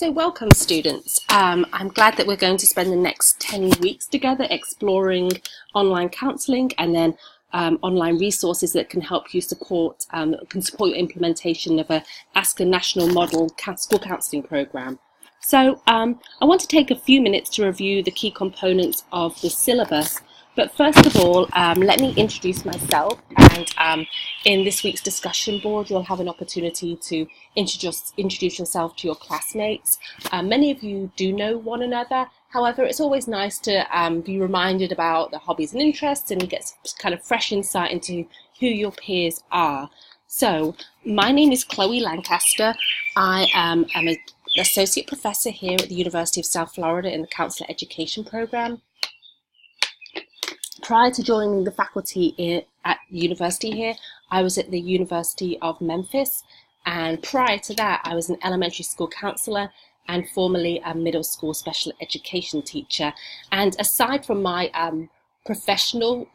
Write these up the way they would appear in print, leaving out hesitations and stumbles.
So welcome students. I'm glad that we're going to spend the next 10 weeks together exploring online counselling and then online resources that can help you support your implementation of a Ask a National Model school counselling programme. So I want to take a few minutes to review the key components of the syllabus. But first of all, let me introduce myself, and in this week's discussion board you'll have an opportunity to introduce yourself to your classmates. Many of you do know one another, however it's always nice to be reminded about the hobbies and interests and get some kind of fresh insight into who your peers are. So my name is Chloe Lancaster. I am an associate professor here at the University of South Florida in the Counselor Education Program. Prior to joining the faculty at university here, I was at the University of Memphis, and prior to that I was an elementary school counsellor and formerly a middle school special education teacher. And aside from my professional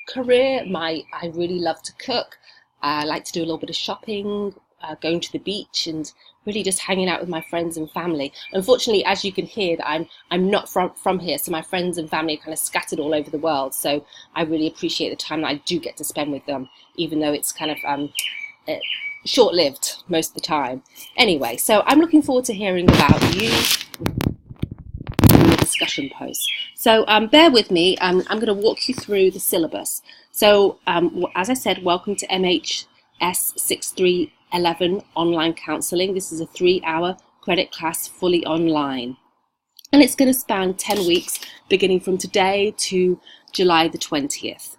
career, I really love to cook. I like to do a little bit of shopping, going to the beach, and really just hanging out with my friends and family. Unfortunately, as you can hear, that I'm not from here, so my friends and family are kind of scattered all over the world. So I really appreciate the time that I do get to spend with them, even though it's kind of short-lived most of the time. Anyway, so I'm looking forward to hearing about you in the discussion post. So bear with me. I'm going to walk you through the syllabus. So as I said, welcome to MHS 6311 online counselling. This is a 3-hour credit class fully online, and it's going to span 10 weeks beginning from today to July the 20th.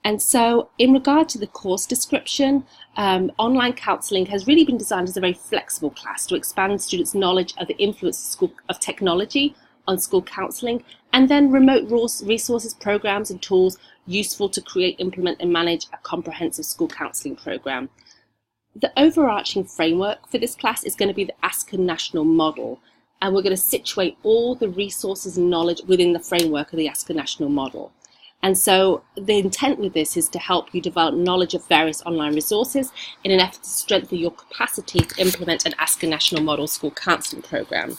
And so in regard to the course description, online counselling has really been designed as a very flexible class to expand students' knowledge of the influence of technology on school counselling, and then remote resources, programs and tools useful to create, implement and manage a comprehensive school counselling programme. The overarching framework for this class is going to be the Ask a National Model, and we're going to situate all the resources and knowledge within the framework of the Ask a National Model. And so the intent with this is to help you develop knowledge of various online resources in an effort to strengthen your capacity to implement an Ask a National Model school counselling programme.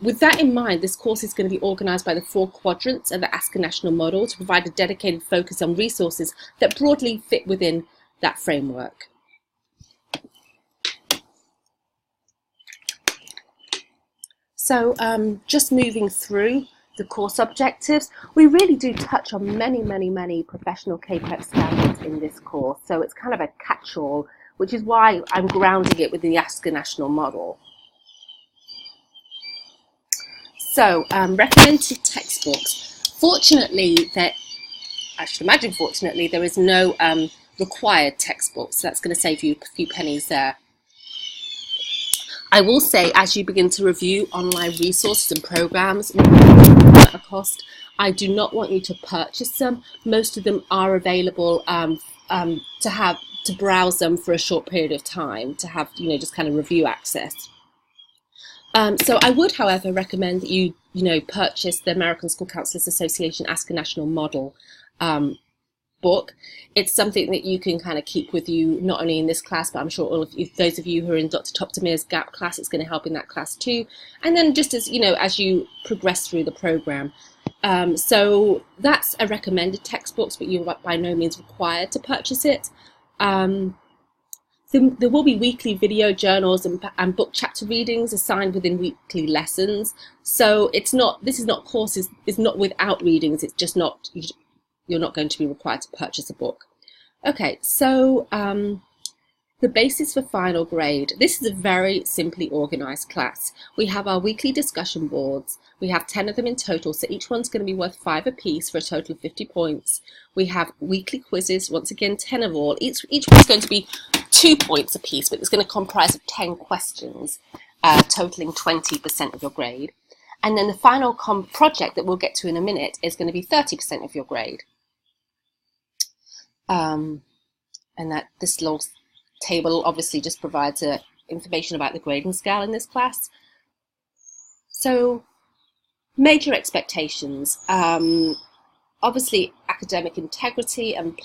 With that in mind, this course is going to be organised by the 4 quadrants of the Ask a National Model to provide a dedicated focus on resources that broadly fit within that framework. So just moving through the course objectives, we really do touch on many professional K-PEP standards in this course. So it's kind of a catch-all, which is why I'm grounding it within the Ask a National Model. So recommended textbooks. Fortunately, there is no required textbooks, so that's going to save you a few pennies there. I will say, as you begin to review online resources and programs at a cost, I do not want you to purchase them. Most of them are available to browse them for a short period of time, to have just kind of review access. So I would, however, recommend that you purchase the American School Counselors Association Ask a National Model book. It's something that you can kind of keep with you, not only in this class, but I'm sure all of you, those of you who are in Dr. Toptamir's GAP class, it's going to help in that class too. And then just as you progress through the program. So that's a recommended textbooks, but you're by no means required to purchase it. There will be weekly video journals and book chapter readings assigned within weekly lessons. So this is not courses, it's not without readings, it's just not, you're not going to be required to purchase a book. Okay, so the basis for final grade. This is a very simply organised class. We have our weekly discussion boards. We have 10 of them in total, so each one's going to be worth 5 apiece for a total of 50 points. We have weekly quizzes, once again 10 of all. Each one's going to be 2 points apiece, but it's going to comprise of 10 questions, totaling 20% of your grade. And then the final project that we'll get to in a minute is going to be 30% of your grade. And that this little table obviously just provides information about the grading scale in this class. So major expectations. Obviously, academic integrity and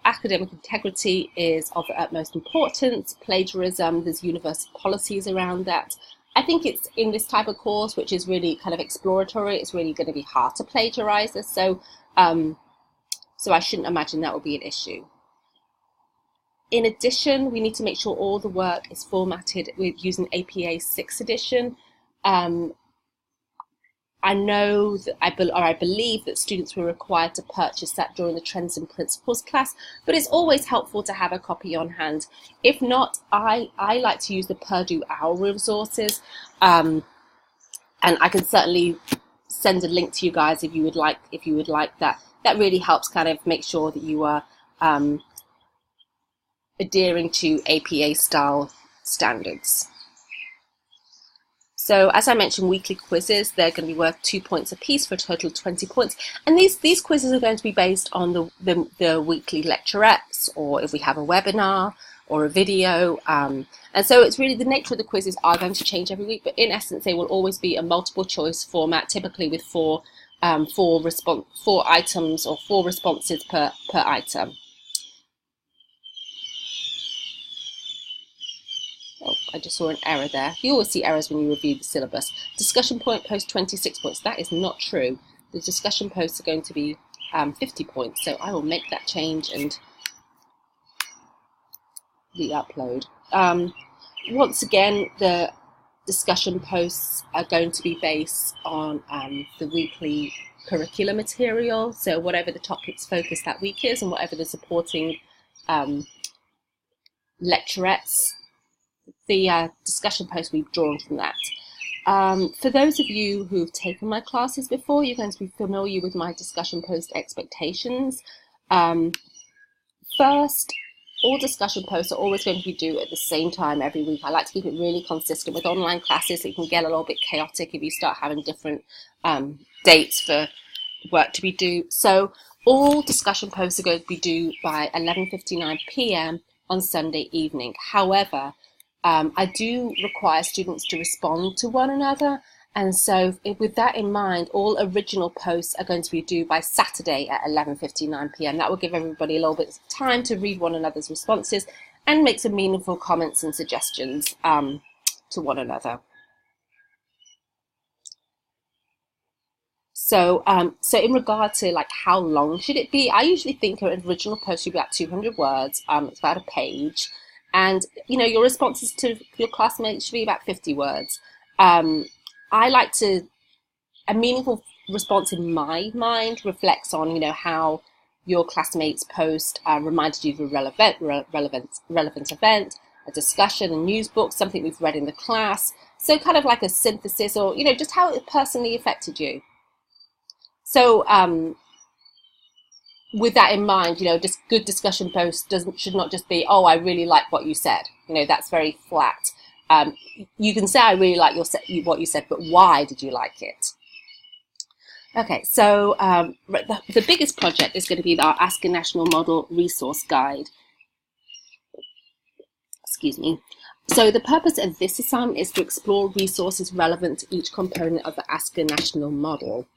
academic integrity is of the utmost importance. Plagiarism, there's universal policies around that. I think it's in this type of course, which is really kind of exploratory, it's really going to be hard to plagiarize this. So I shouldn't imagine that will be an issue. In addition, we need to make sure all the work is formatted with using APA 6th edition. I know that I believe that students were required to purchase that during the Trends and Principles class, but it's always helpful to have a copy on hand. If not, I like to use the Purdue OWL resources, and I can certainly send a link to you guys if you would like that. That really helps kind of make sure that you are adhering to APA style standards. So as I mentioned, weekly quizzes, they're going to be worth 2 points apiece for a total of 20 points. And these quizzes are going to be based on the weekly lecturettes, or if we have a webinar or a video. And so it's really the nature of the quizzes are going to change every week, but in essence, they will always be a multiple choice format, typically with four items or 4 responses per item. Oh, I just saw an error there. You always see errors when you review the syllabus. Discussion point post 26 points. That is not true. The discussion posts are going to be 50 points. So I will make that change and re-upload. Once again, the discussion posts are going to be based on the weekly curriculum material. So whatever the topics focus that week is and whatever the supporting lecturettes, the discussion post we've drawn from that. For those of you who've taken my classes before, you're going to be familiar with my discussion post expectations. First, all discussion posts are always going to be due at the same time every week. I like to keep it really consistent. With online classes, it can get a little bit chaotic if you start having different dates for work to be due. So all discussion posts are going to be due by 11:59 p.m. on Sunday evening. However, I do require students to respond to one another, and so with that in mind, all original posts are going to be due by Saturday at 11:59 p.m. That will give everybody a little bit of time to read one another's responses and make some meaningful comments and suggestions to one another. So in regard to like how long should it be, I usually think an original post should be about 200 words. It's about a page. And, you know, your responses to your classmates should be about 50 words. I like to, a meaningful response in my mind reflects on, you know, how your classmates' post reminded you of a relevant event, a discussion, a news book, something we've read in the class. So kind of like a synthesis, or, you know, just how it personally affected you. So, with that in mind, you know, just good discussion posts should not just be, oh, I really like what you said. You know, that's very flat. You can say, I really like what you said, but why did you like it? Okay, so the biggest project is going to be our Ask a National Model Resource Guide. Excuse me. So the purpose of this assignment is to explore resources relevant to each component of the Ask a National Model.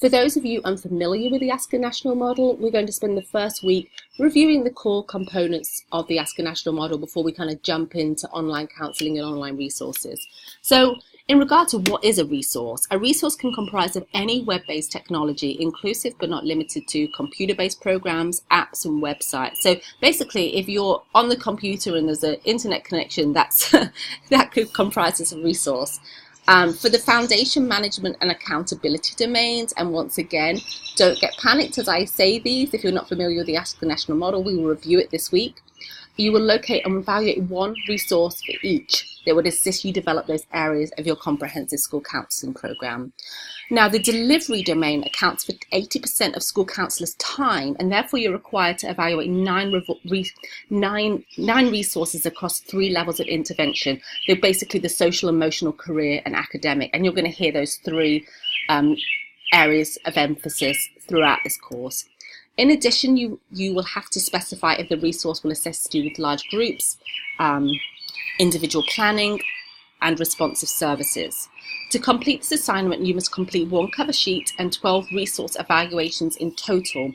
For those of you unfamiliar with the Ask a National Model, we're going to spend the first week reviewing the core components of the Ask a National Model before we kind of jump into online counselling and online resources. So in regard to what is a resource can comprise of any web-based technology, inclusive but not limited to computer-based programs, apps and websites. So basically, if you're on the computer and there's an internet connection, that could comprise as a resource. For the foundation, management and accountability domains, and once again, don't get panicked as I say these. If you're not familiar with the Ask the National Model, we will review it this week. You will locate and evaluate one resource for each that would assist you develop those areas of your comprehensive school counselling programme. Now, the delivery domain accounts for 80% of school counsellors' time, and therefore you're required to evaluate nine resources across 3 levels of intervention. They're basically the social, emotional, career, and academic, and you're going to hear those 3 areas of emphasis throughout this course. In addition, you will have to specify if the resource will assist you with large groups, individual planning, and responsive services. To complete this assignment, you must complete 1 cover sheet and 12 resource evaluations in total.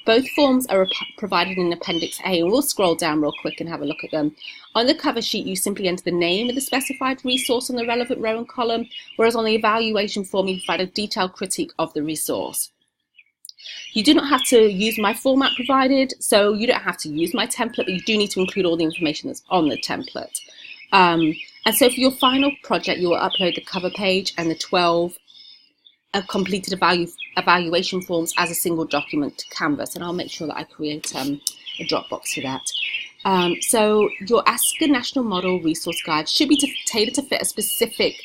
Both forms are provided in Appendix A, and we'll scroll down real quick and have a look at them. On the cover sheet, you simply enter the name of the specified resource on the relevant row and column, whereas on the evaluation form, you provide a detailed critique of the resource. You do not have to use my format provided, so you don't have to use my template, but you do need to include all the information that's on the template. And so for your final project, you will upload the cover page and the 12 completed evaluation forms as a single document to Canvas, and I'll make sure that I create a Dropbox for that. So your Ask a National Model resource guide should be tailored to fit a specific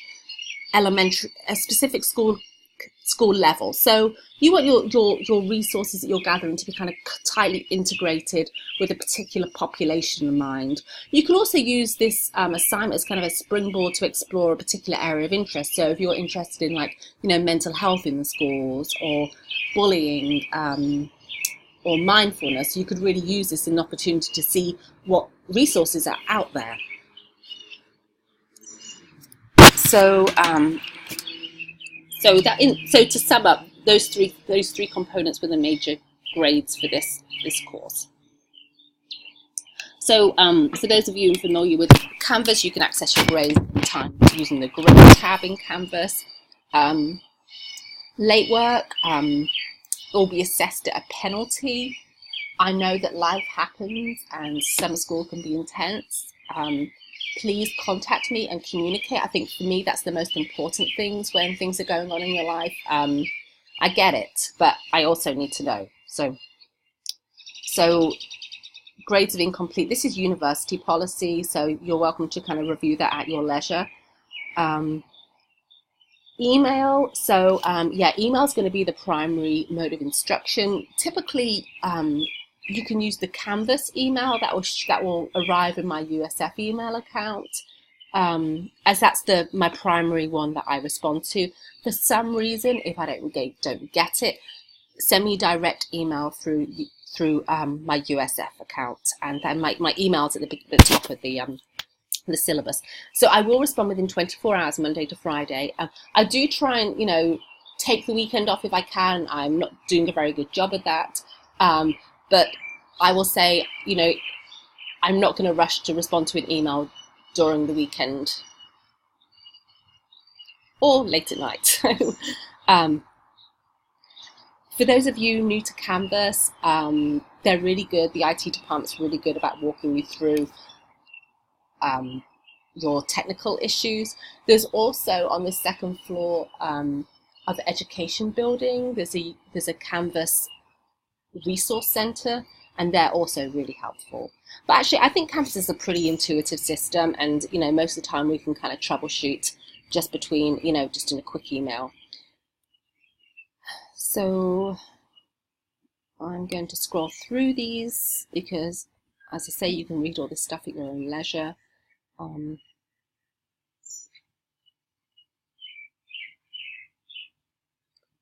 school level. So you want your resources that you're gathering to be kind of tightly integrated with a particular population in mind. You can also use this assignment as kind of a springboard to explore a particular area of interest. So if you're interested in, like, mental health in the schools, or bullying, or mindfulness, you could really use this as an opportunity to see what resources are out there. So So to sum up, those three components were the major grades for this course. So for those of you familiar with Canvas, you can access your grades anytime using the grade tab in Canvas. Late work will be assessed at a penalty. I know that life happens and summer school can be intense. Please contact me and communicate. I think for me, that's the most important things when things are going on in your life. I get it, but I also need to know. So grades of incomplete, this is university policy, so you're welcome to kind of review that at your leisure. Email, so email is going to be the primary mode of instruction. Typically, you can use the Canvas email that will arrive in my USF email account, as that's my primary one that I respond to. For some reason, if I don't get it, send me direct email through my USF account, and then my email's at the top of the syllabus. So I will respond within 24 hours, Monday to Friday. I do try and take the weekend off if I can. I'm not doing a very good job of that. But I will say, I'm not going to rush to respond to an email during the weekend or late at night. For those of you new to Canvas, they're really good. The IT department's really good about walking you through your technical issues. There's also on the second floor of the education building, there's a Canvas resource center, and they're also really helpful. But actually, I think Canvas is a pretty intuitive system, and most of the time we can kind of troubleshoot just between just in a quick email. So I'm going to scroll through these because, as I say, you can read all this stuff at your own leisure.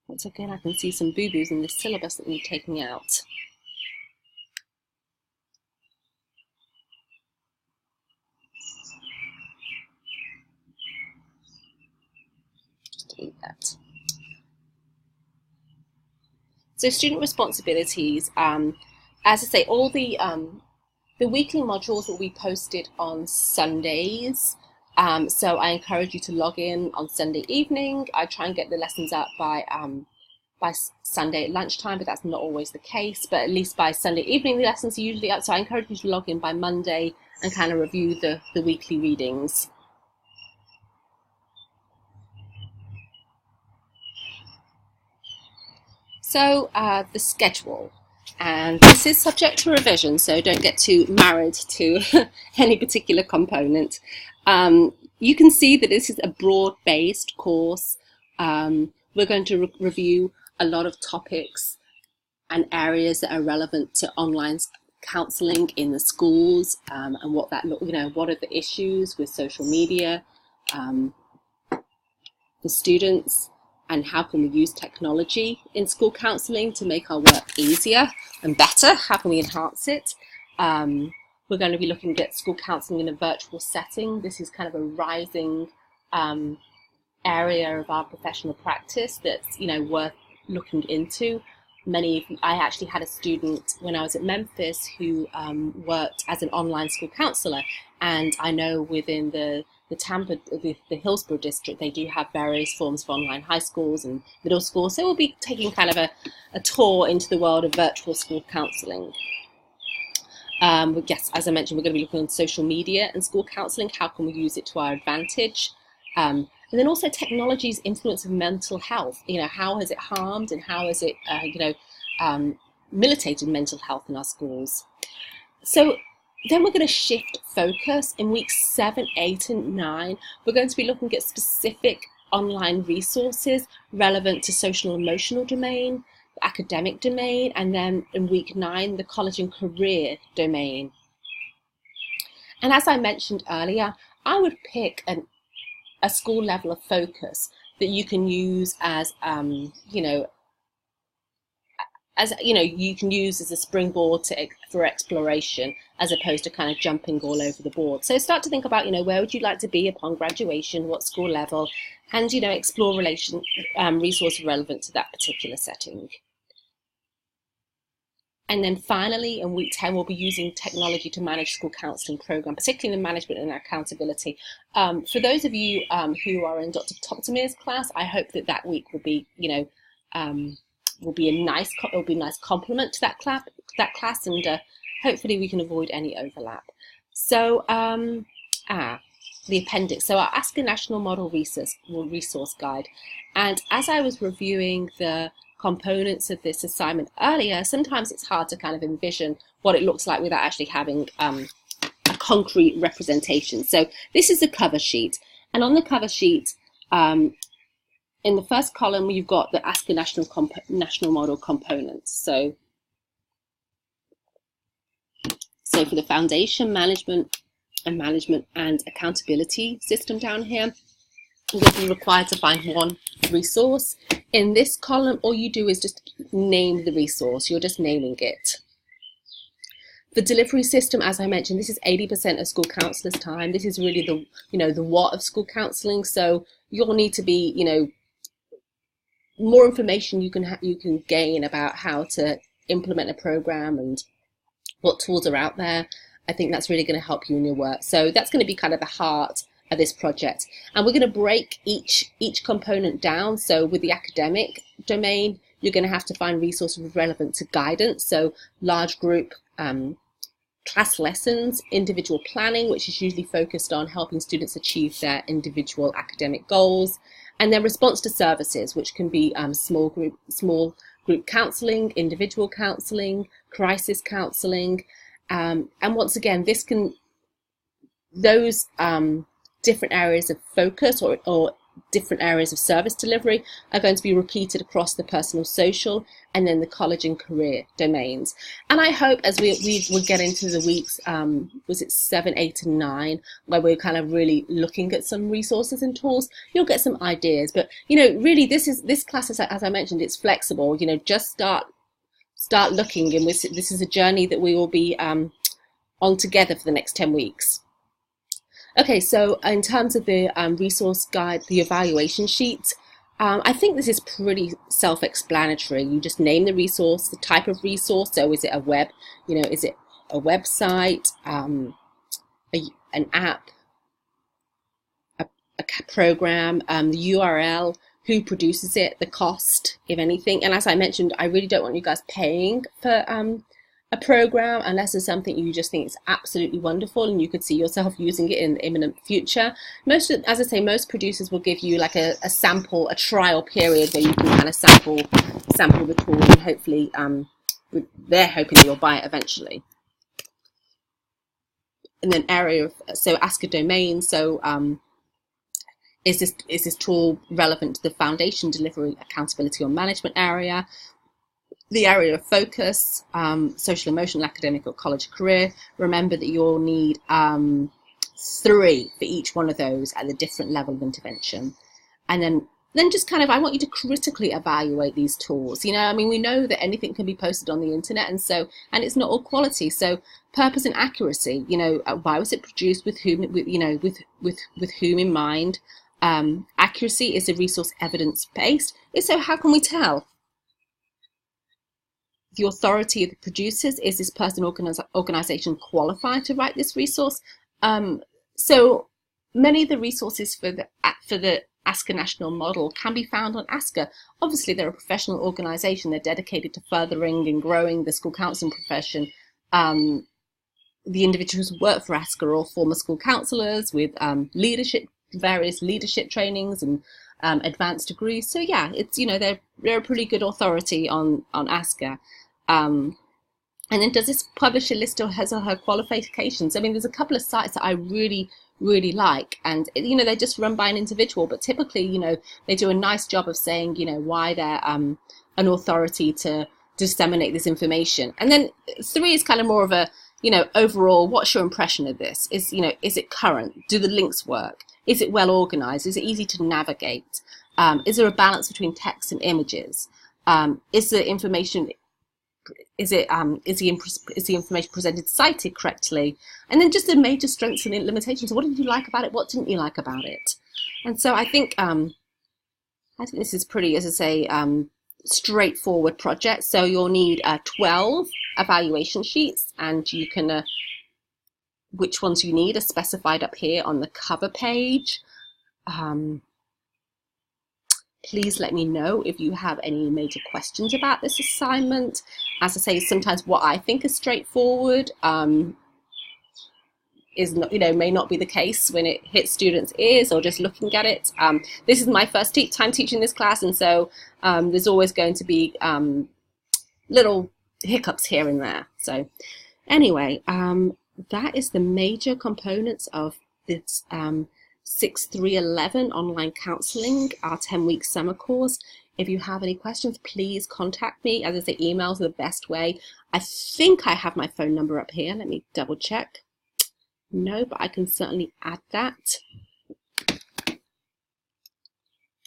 Once again, I can see some boo-boos in this syllabus that need taking out. Just delete that. So student responsibilities, as I say, all the weekly modules will be posted on Sundays. So I encourage you to log in on Sunday evening. I try and get the lessons out by Sunday at lunchtime, but that's not always the case. But at least by Sunday evening, the lessons are usually out. So I encourage you to log in by Monday and kind of review the weekly readings. So the schedule. And this is subject to revision, so don't get too married to any particular component. You can see that this is a broad-based course. We're going to review a lot of topics and areas that are relevant to online counselling in the schools, and what what are the issues with social media, the students, and how can we use technology in school counselling to make our work easier and better? How can we enhance it? We're going to be looking at school counselling in a virtual setting. This is kind of a rising area of our professional practice that's, worth looking into. I actually had a student when I was at Memphis who worked as an online school counselor, and I know within the Hillsborough district, they do have various forms of online high schools and middle schools. So we'll be taking kind of a tour into the world of virtual school counselling. But yes, as I mentioned, we're going to be looking at social media and school counselling. How can we use it to our advantage? And then also technology's influence of mental health. How has it harmed and how has it, militated mental health in our schools? So then we're going to shift focus. In weeks 7, 8, and 9, we're going to be looking at specific online resources relevant to social and emotional domain, the academic domain, and then in week 9, the college and career domain. And as I mentioned earlier, I would pick a school level of focus that you can use as, you can use as a springboard for exploration, as opposed to kind of jumping all over the board. So start to think about, where would you like to be upon graduation, what school level, and, explore resources relevant to that particular setting. And then finally, in week 10, we'll be using technology to manage school counselling program, particularly the management and accountability. For those of you who are in Dr. Toptomir's class, I hope that week will be, will be a nice complement to that class, and hopefully we can avoid any overlap. So, the appendix. So our Ask a National Model resource guide. And as I was reviewing the components of this assignment earlier, sometimes it's hard to kind of envision what it looks like without actually having a concrete representation. So this is the cover sheet, and on the cover sheet, in the first column, you've got the Ask a National Model components. So for the foundation, management and accountability system down here, you'll be required to find one resource. In this column, all you do is just name the resource. You're just naming it. The delivery system, as I mentioned, this is 80% of school counsellors' time. This is really the what of school counselling. So you'll need to be, more information you can gain about how to implement a program and what tools are out there. I think that's really going to help you in your work. So that's going to be kind of the heart of this project, and we're going to break each component down. So with the academic domain, you're going to have to find resources relevant to guidance, so large group class lessons, individual planning, which is usually focused on helping students achieve their individual academic goals, and then response to services, which can be small group counselling, individual counselling, crisis counselling, and once again, those different areas of focus or different areas of service delivery are going to be repeated across the personal, social, and then the college and career domains. And I hope as we get into the weeks, was it 7, 8, and 9, where we're kind of really looking at some resources and tools, you'll get some ideas. But really, this class is, as I mentioned, it's flexible. Just start looking, and this is a journey that we will be on together for the next 10 weeks. Okay, so in terms of the resource guide, the evaluation sheet, I think this is pretty self-explanatory. You just name the resource, the type of resource. So is it a web, is it a website, an app, a program, the URL, who produces it, the cost, if anything. And as I mentioned, I really don't want you guys paying for a program unless it's something you just think is absolutely wonderful and you could see yourself using it in the imminent future. Most producers will give you like a sample, a trial period where you can kind of sample the tool, and hopefully they're hoping that you'll buy it eventually. And then ask a domain. So is this tool relevant to the foundation, delivery, accountability, or management area? The area of focus, social, emotional, academic, or college career. Remember that you'll need 3 for each one of those at a different level of intervention. And then just kind of, I want you to critically evaluate these tools. We know that anything can be posted on the internet, and it's not all quality. So purpose and accuracy, why was it produced, with whom, with whom in mind? Accuracy, is the resource evidence-based? If so, how can we tell? The authority of the producers, is this person organization qualified to write this resource? So many of the resources for the ASCA national model can be found on ASCA. Obviously, they're a professional organization. They're dedicated to furthering and growing the school counselling profession. The individuals who work for ASCA are all former school counsellors with various leadership trainings and advanced degrees. So yeah, it's, they're a pretty good authority on ASCA. And then, does this publish a list of his or her qualifications? I mean, there's a couple of sites that I really like, and they're just run by an individual, but typically, they do a nice job of saying, why they're an authority to disseminate this information. And then 3 is kind of more of a, overall, what's your impression of this? Is it current? Do the links work? Is it well organized? Is it easy to navigate? Is there a balance between text and images? Is the information is the information presented cited correctly? And then just the major strengths and limitations. What did you like about it? What didn't you like about it? And so I think this is pretty, as I say, straightforward project. So you'll need 12 evaluation sheets, and you can which ones you need are specified up here on the cover page. Please let me know if you have any major questions about this assignment. As I say, sometimes what I think is straightforward is not, may not be the case when it hits students' ears or just looking at it. This is my first time teaching this class, and so there's always going to be little hiccups here and there. So anyway, that is the major components of this 6311 online counselling, our 10-week summer course. If you have any questions, please contact me. As I say, emails are the best way. I think I have my phone number up here. Let me double check. No, but I can certainly add that.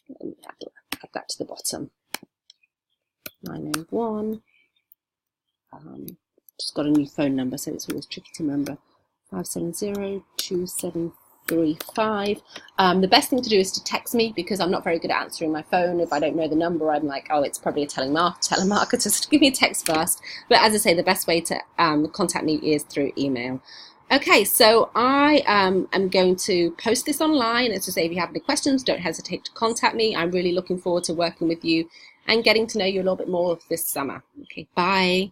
Let me add that to the bottom. 901. Just got a new phone number, so it's always tricky to remember. 570-273-5. The best thing to do is to text me, because I'm not very good at answering my phone. If I don't know the number, I'm like, oh, it's probably a telemarketer, so give me a text first. But as I say, the best way to contact me is through email. Okay, so I am going to post this online. As I say, if you have any questions, don't hesitate to contact me. I'm really looking forward to working with you and getting to know you a little bit more this summer. Okay, bye.